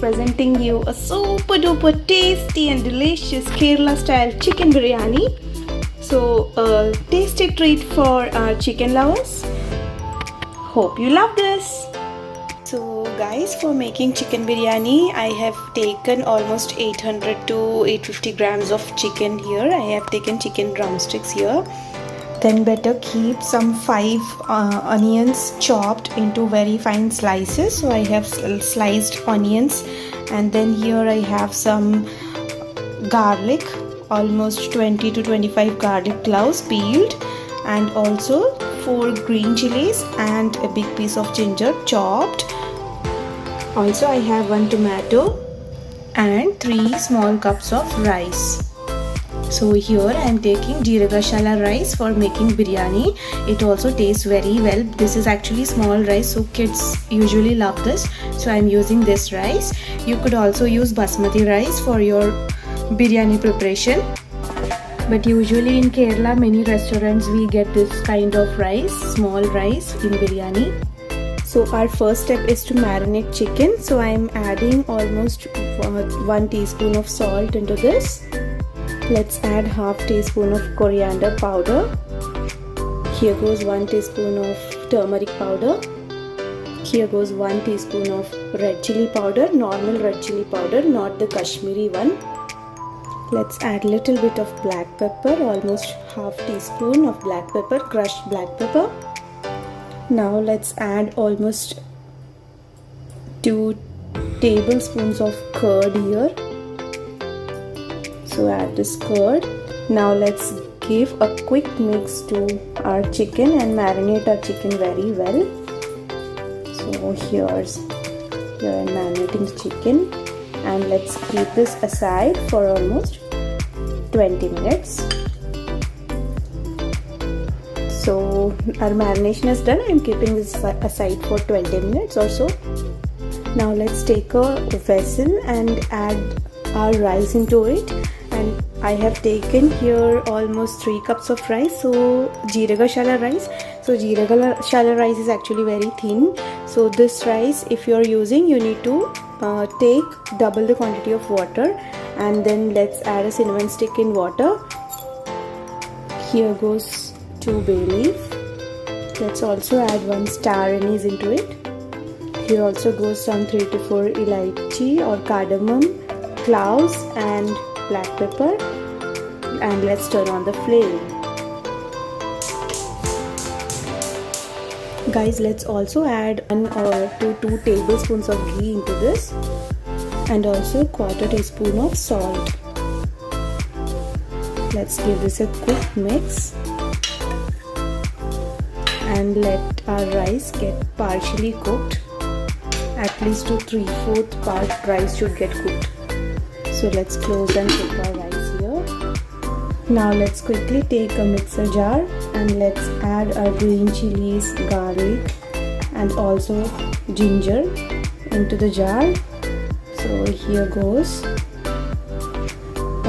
presenting you a super duper tasty and delicious Kerala style chicken biryani. So a tasty treat for our chicken lovers. Hope you love this. So guys, for making chicken biryani, I have taken almost 800 to 850 grams of chicken here. I have taken chicken drumsticks here. Then better keep some 5 onions chopped into very fine slices. So I have sliced onions, and then here I have some garlic, almost 20 to 25 garlic cloves peeled, and also 4 green chilies and a big piece of ginger chopped. Also I have 1 tomato and 3 small cups of rice. So here I am taking jeera masala rice for making biryani. It also tastes very well. This is actually small rice, so kids usually love this. So I am using this rice. You could also use basmati rice for your biryani preparation. But usually in Kerala, many restaurants we get this kind of rice, small rice in biryani. So our first step is to marinate chicken. So I am adding almost 1 teaspoon of salt into this. Let's add half teaspoon of coriander powder. Here goes 1 teaspoon of turmeric powder. Here goes 1 teaspoon of red chili powder, normal red chili powder, not the Kashmiri one. Let's add little bit of black pepper, almost half teaspoon of black pepper, crushed black pepper. Now let's add almost 2 tablespoons of curd here. So add this curd. Now let's give a quick mix to our chicken and marinate our chicken very well. So here I'm marinating the chicken, and let's keep this aside for almost 20 minutes. So our marination is done. I'm keeping this aside for 20 minutes or so. Now let's take a vessel and add our rice into it. And I have taken here almost 3 cups of rice. So jeera masala rice. So jeera masala rice is actually very thin. So this rice, if you are using, you need to take double the quantity of water. And then let's add a cinnamon stick in water. Here goes 2 bay leaf. Let's also add 1 star anise into it. Here also goes some 3 to 4 elaichi or cardamom, cloves and black pepper, and let's turn on the flame. Guys, let's also add 1 to 2 tablespoons of ghee into this, and also 1/4 teaspoon of salt. Let's give this a quick mix and let our rice get partially cooked. At least to 3/4 part rice should get cooked. So let's close and cook our rice here. Now let's quickly take a mixer jar and let's add our green chilies, garlic and also ginger into the jar. So here goes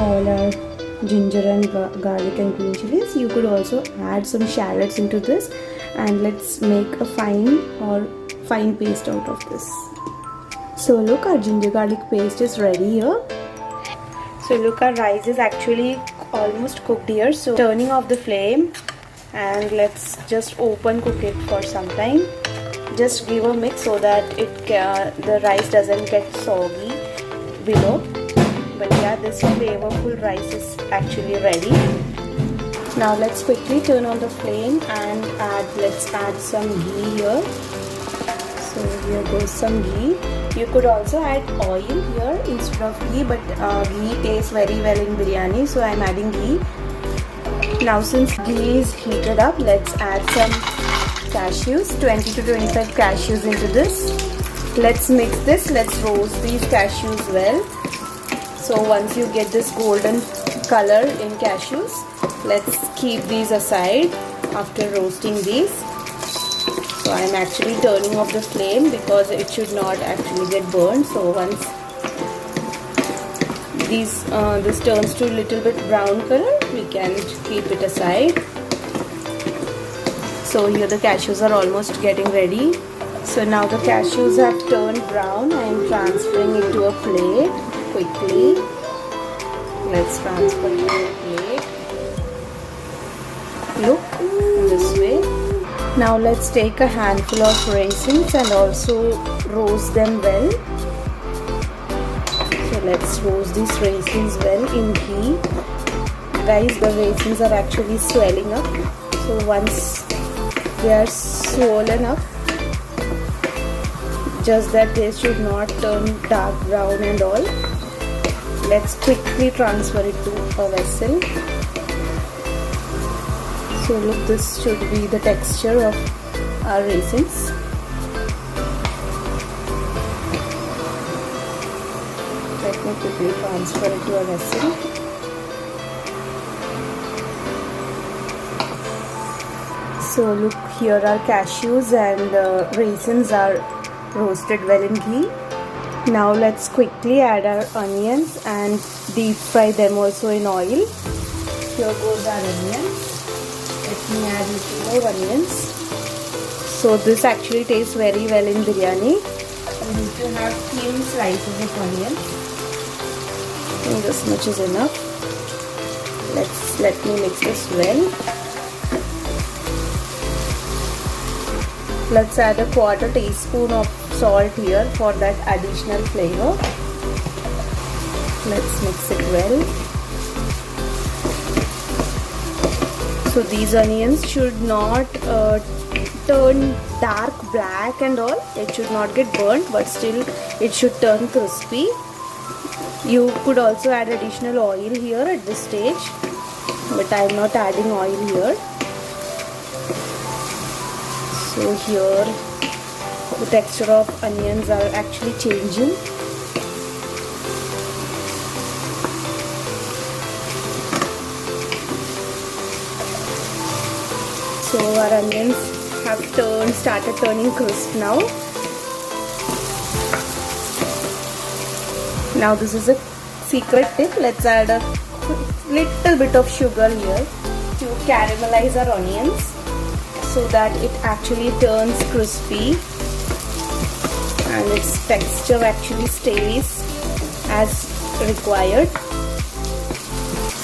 all our ginger and garlic and green chilies. You could also add some shallots into this, and let's make a fine paste out of this. So look, our ginger garlic paste is ready here. So look, our rice is actually almost cooked here. So turning off the flame, and let's just open cook it for some time. Just give a mix so that the rice doesn't get soggy below. But yeah, this flavorful rice is actually ready. Now let's quickly turn on the flame and let's add some ghee here. So here goes some ghee. You could also add oil here instead of ghee, but ghee tastes very well in biryani, so I'm adding ghee. Now since ghee is heated up, let's add some cashews, 20 to 25 cashews into this. Let's mix this. Let's roast these cashews well. So once you get this golden color in cashews, let's keep these aside after roasting these. So I am actually turning off the flame because it should not actually get burned. So once this turns to a little bit brown color, we can keep it aside. So here the cashews are almost getting ready. So now the cashews have turned brown. I am transferring it to a plate quickly. Let's transfer it to a plate. Look, this way. Now let's take a handful of raisins and also roast them well. So let's roast these raisins well in ghee. Guys, the raisins are actually swelling up. So once they are swollen up, just that they should not turn dark brown and all. Let's quickly transfer it to a vessel. So look, this should be the texture of our raisins. Let me quickly transfer it to a vessel. So look, here are cashews and raisins are roasted well in ghee. Now let's quickly add our onions and deep fry them also in oil. Here goes our onions. Let me add little more onions. So this actually tastes very well in biryani. You need to have thin slices of onions. I think this much is enough. Let me mix this well. Let's add a quarter teaspoon of salt here for that additional flavor. Let's mix it well. So these onions should not turn dark black and all. It should not get burnt, but still it should turn crispy. You could also add additional oil here at this stage, but I am not adding oil here. So here the texture of onions are actually changing. So our onions have started turning crisp now. Now this is a secret tip. Let's add a little bit of sugar here to caramelize our onions, so that it actually turns crispy and its texture actually stays as required.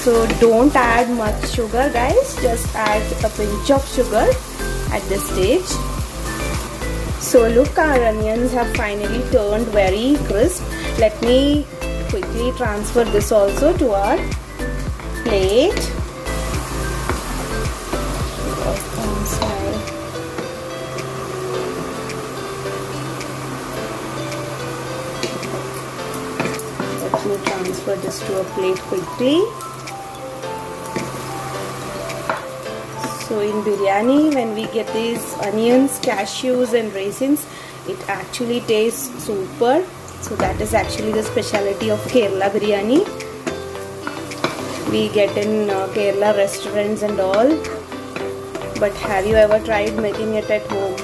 So don't add much sugar, guys, just add a pinch of sugar at this stage. So look, our onions have finally turned very crisp. Let me quickly transfer this also to our plate. Let me transfer this to a plate quickly. So in biryani, when we get these onions, cashews and raisins, it actually tastes super. So that is actually the specialty of Kerala biryani. We get in Kerala restaurants and all. But have you ever tried making it at home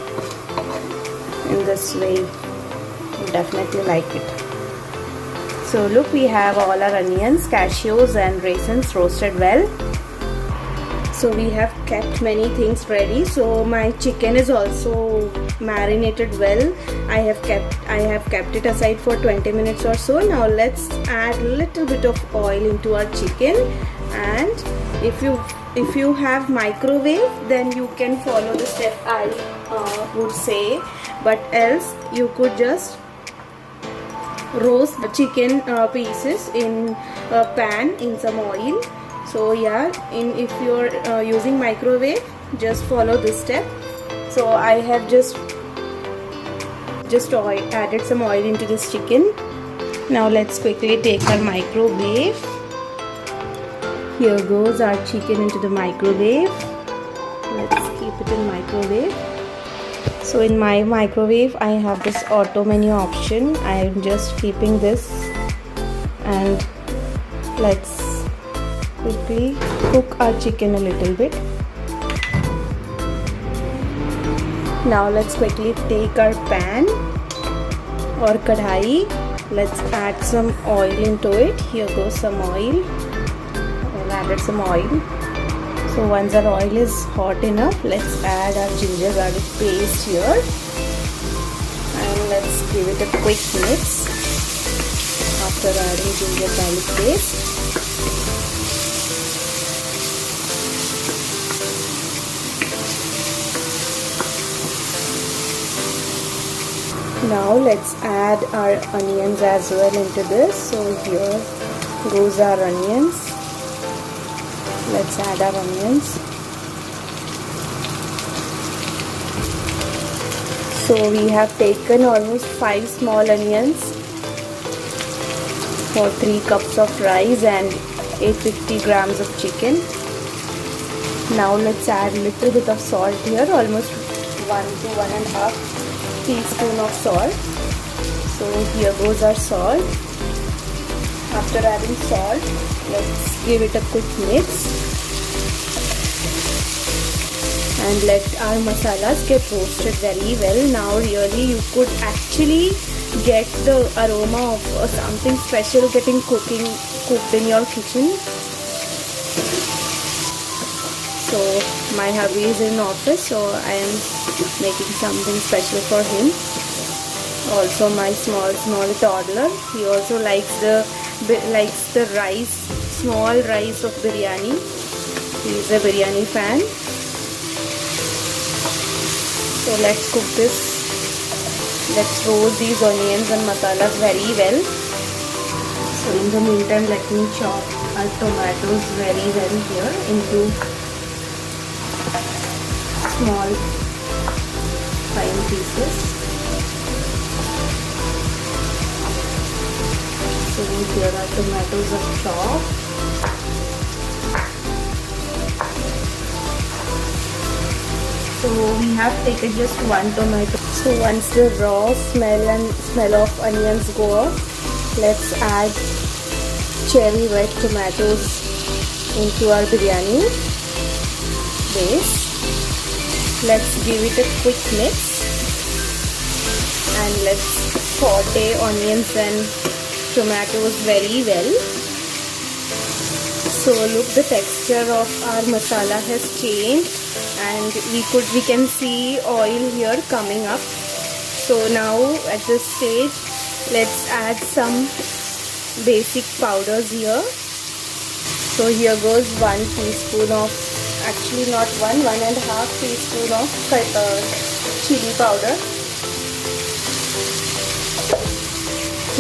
in this way? You definitely like it. So look, we have all our onions, cashews and raisins roasted well. So we have kept many things ready. So my chicken is also marinated well. I have kept it aside for 20 minutes or so. Now let's add a little bit of oil into our chicken, and if you have microwave, then you can follow the step I would say, but else you could just roast the chicken pieces in a pan in some oil. So yeah, if you're using microwave, just follow this step. So I have just added some oil into this chicken. Now let's quickly take our microwave. Here goes our chicken into the microwave. Let's keep it in microwave. So in my microwave, I have this auto menu option. I am just keeping this, and let's quickly cook our chicken a little bit. Now let's quickly take our pan or kadhai. Let's add some oil into it. Here goes some oil. I've added some oil. So once our oil is hot enough, let's add our ginger garlic paste here. let's give it a quick mix after adding ginger garlic paste. Now let's add our onions as well into this. So here goes our onions. Let's add our onions. So we have taken almost 5 small onions for 3 cups of rice and 850 grams of chicken. Now let's add a little bit of salt here, almost 1 to 1.5 teaspoon of salt. So here goes our salt. After adding salt, let's give it a quick mix and let our masalas get roasted very well. Now really you could actually get the aroma of something special getting cooked in your kitchen. So my hubby is in office, so I am making something special for him. Also my small toddler, he also likes the rice, small rice of biryani. He is a biryani fan. So let's cook this. Let's roast these onions and masalas very well. So in the meantime, let me chop our tomatoes very well here into small fine pieces. So here are tomatoes are chopped. So we have taken just 1 tomato. So once the raw smell of onions go off, let's add cherry red tomatoes into our biryani base. Let's give it a quick mix and let's saute onions and tomatoes very well. So look, the texture of our masala has changed and we can see oil here coming up. So now at this stage, let's add some basic powders here. So here goes 1 teaspoon of, actually not 1.5 teaspoon of chili powder.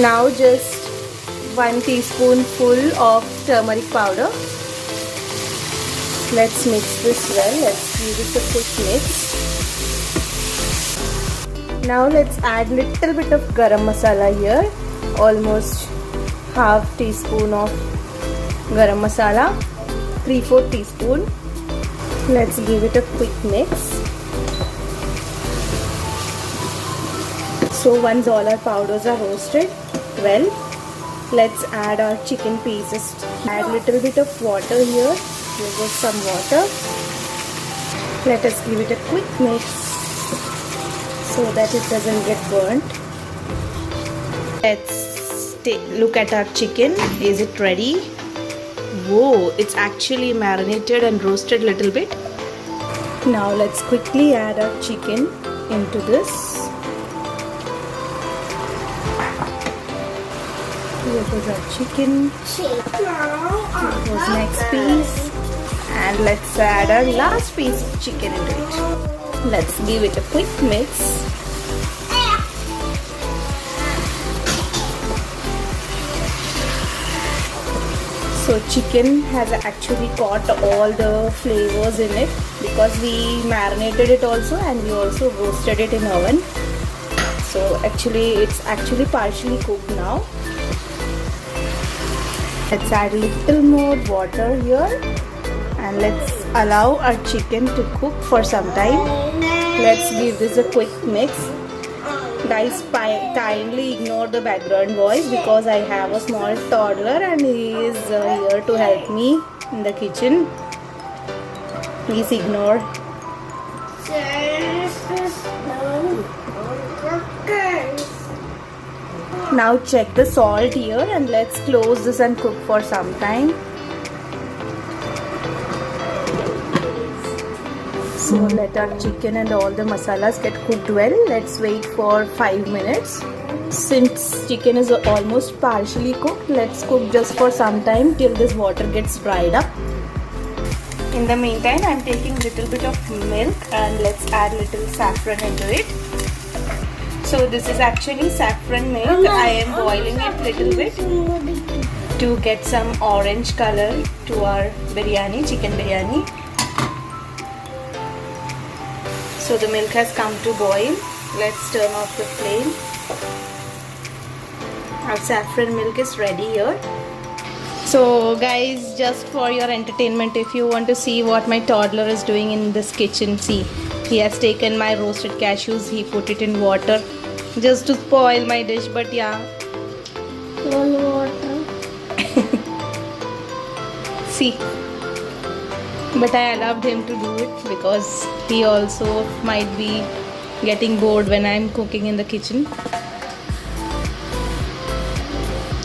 Now just 1 teaspoonful of turmeric powder. Let's mix this well. Let's give this a quick mix. Now let's add little bit of garam masala here. Almost half teaspoon of garam masala. 3/4 teaspoon. Let's give it a quick mix. So once all our powders are roasted well, let's add our chicken pieces. Add little bit of water here. Here goes some water. Let us give it a quick mix so that it doesn't get burnt. Let's look at our chicken. Is it ready? Whoa, it's actually marinated and roasted a little bit. Now let's quickly add our chicken into this. Here goes our chicken. Here goes next piece. And let's add our last piece of chicken into it. Let's give it a quick mix. So chicken has actually caught all the flavors in it because we marinated it also and we also roasted it in oven. So actually it's actually partially cooked now. Let's add a little more water here and let's allow our chicken to cook for some time. Let's give this a quick mix. Guys, kindly ignore the background voice because I have a small toddler and he is here to help me in the kitchen. Please ignore. Now check the salt here and let's close this and cook for some time. So let our chicken and all the masalas get cooked well. Let's wait for 5 minutes. Since chicken is almost partially cooked, let's cook just for some time till this water gets dried up. In the meantime, I'm taking little bit of milk and let's add little saffron into it. So this is actually saffron milk. I am boiling it little bit to get some orange color to our biryani, chicken biryani. So the milk has come to boil. Let's turn off the flame. Our saffron milk is ready here. So guys, just for your entertainment, if you want to see what my toddler is doing in this kitchen, see, he has taken my roasted cashews, he put it in water just to spoil my dish, but yeah. Water. See, but I allowed him to do it because he also might be getting bored when I'm cooking in the kitchen.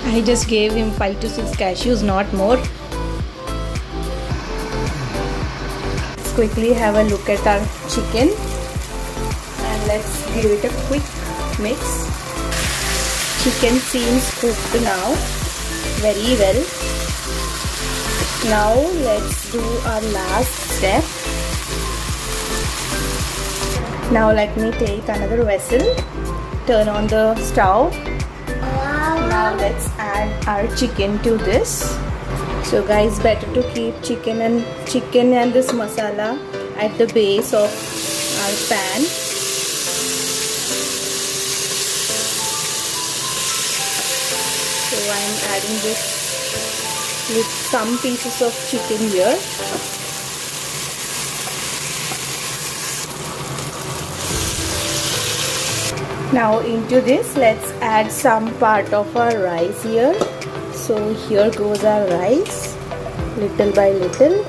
I just gave him 5 to 6 cashews, not more. Let's quickly have a look at our chicken and let's give it a quick mix. Chicken seems cooked now very well. Now let's do our last step. Now let me take another vessel, turn on the stove. Now let's add our chicken to this. So guys, better to keep chicken and this masala at the base of our pan. So I'm adding this with some pieces of chicken here. Now into this, let's add some part of our rice here. So here goes our rice, little by little.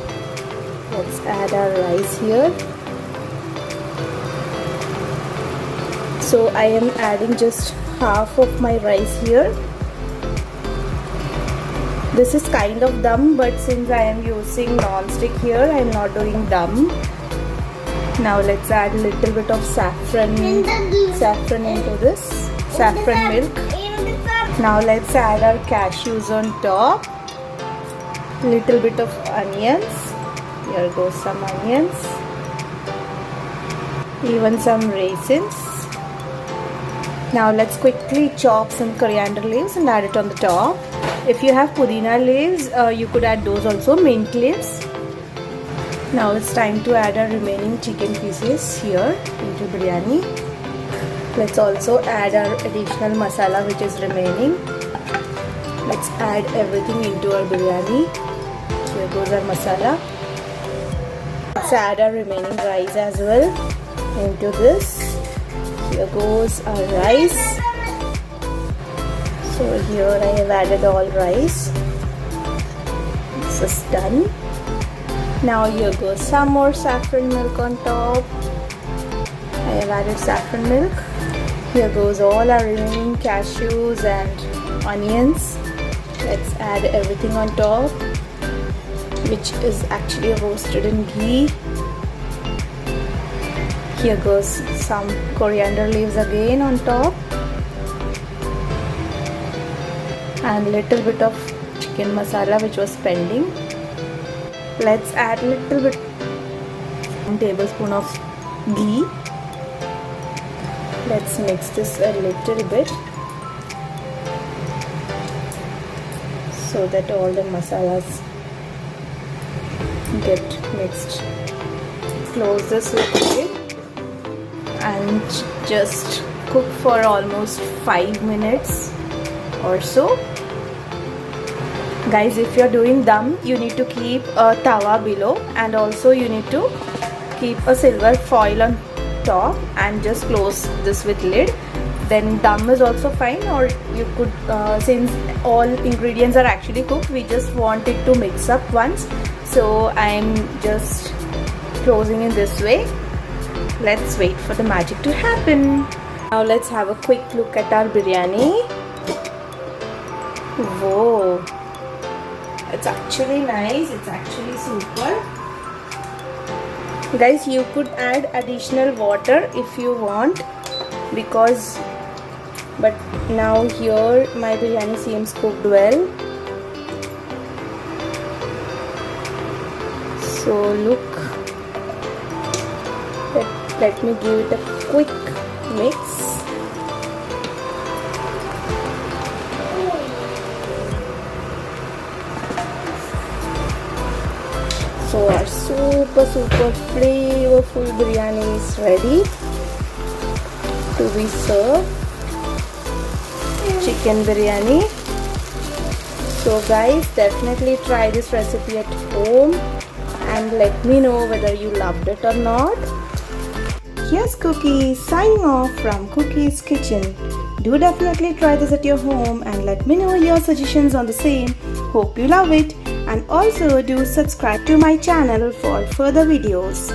Let's add our rice here. So I am adding just half of my rice here. This is kind of dum, but since I am using non-stick here, I am not doing dum. Now let's add a little bit of saffron into this, saffron milk. Now let's add our cashews on top, little bit of onions, here goes some onions, even some raisins. Now let's quickly chop some coriander leaves and add it on the top. If you have pudina leaves, you could add those also, mint leaves. Now it's time to add our remaining chicken pieces here into biryani. Let's also add our additional masala which is remaining. Let's add everything into our biryani. Here goes our masala. Let's add our remaining rice as well into this. Here goes our rice. So here I have added all rice. This is done. Now here goes some more saffron milk on top. I have added saffron milk. Here goes all our remaining cashews and onions. Let's add everything on top, which is actually roasted in ghee. Here goes some coriander leaves again on top. And little bit of chicken masala which was pending. Let's add little bit, 1 tablespoon of ghee. Let's mix this a little bit so that all the masalas get mixed. Close this lid and just cook for almost 5 minutes or so. Guys, if you're doing dum, you need to keep a tawa below and also you need to keep a silver foil on top and just close this with lid. Then dum is also fine, or you could, since all ingredients are actually cooked, we just want it to mix up once. So I'm just closing in this way. Let's wait for the magic to happen. Now let's have a quick look at our biryani. Whoa! It's actually nice, it's actually super. Guys, you could add additional water if you want, but now here my biryani seems cooked well. So look, let me give it a quick mix. So our super flavorful biryani is ready to be served. Chicken biryani. So guys, definitely try this recipe at home and let me know whether you loved it or not. Here's Cookie signing off from Cookie's Kitchen. Do definitely try this at your home and let me know your suggestions on the same. Hope you love it, and also do subscribe to my channel for further videos.